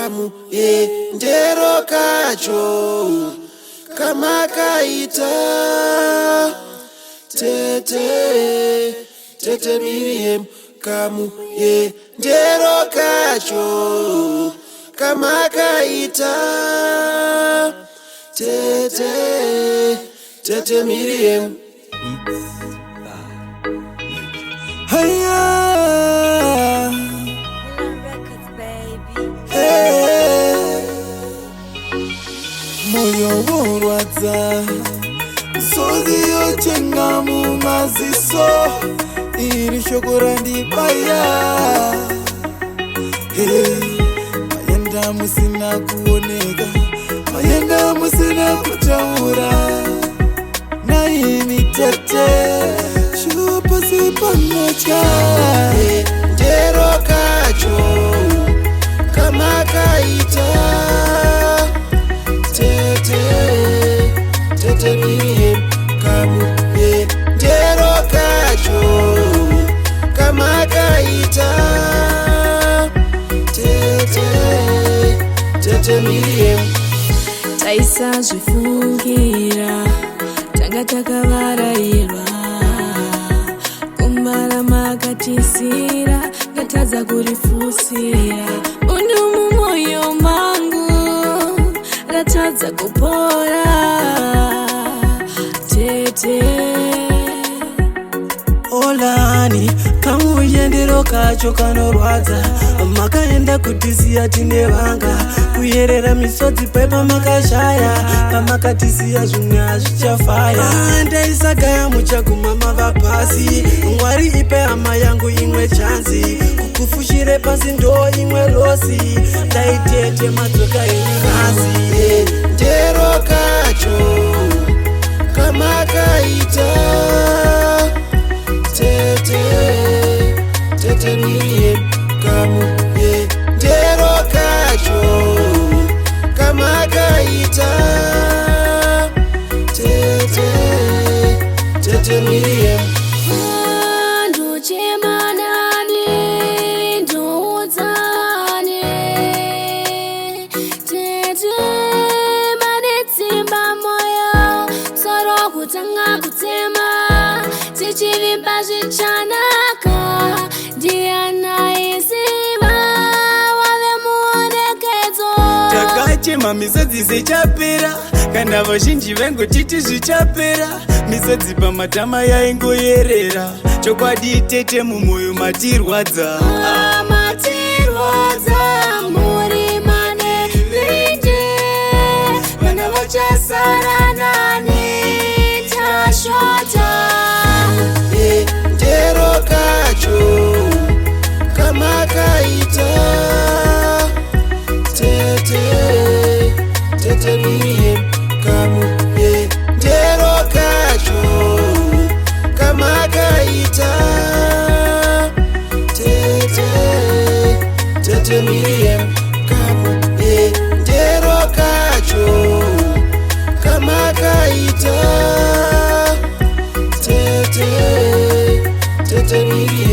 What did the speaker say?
kamu ndero kacho kamakaita tete Miriam kamu ndero kacho kamakaita tete Miriam. Moyo worwadza sozi yotenga mu maziso iri shoko randibaya mayenda musina kuoneka mayenda musina kutaura naimi tete shupa sipanocha ndero kacho kamakaita tete Miriam kamu ndero kacho kamakaita tete Miriam. Taisa zvifungira tanga takavarairwa kumbara makatisira ngatadza kurifusira undu mumwoyo mangu ratadza kupora tete olani kamuye ndero kacho kanorwadza makaenda kutisiya tine vanga kuyerera misodzi pepa makashaya pamakatisiya zvimwe hazvichafaya ndaisagaya muchaguma mava pasi mwari ipe hama yangu imwe chanzi kukufushire pasi ndo imwe rosi daitete madzoka enyasi ndero kacho kamakaita tete Miriam kamu ndero kacho kamakaita tete Miriam. ndochemanani ndoudzane tete manetsimba moyo soro kutanga kutema tichivimba zvichanaka ndiana iziva wave muonekedzo takachema misodzi zichapera kana vazhinji vengotiti zvichapera misodzi pamatama yaingoyerera chokwadi tete mumwoyo matirwadza muri mane rinde vana vachasara nani tashota ndero kacho kamakaita tete Miriam kamu ndero kacho kamakaita tete Miriam kamu ndero kacho kamakaita tete Miriam.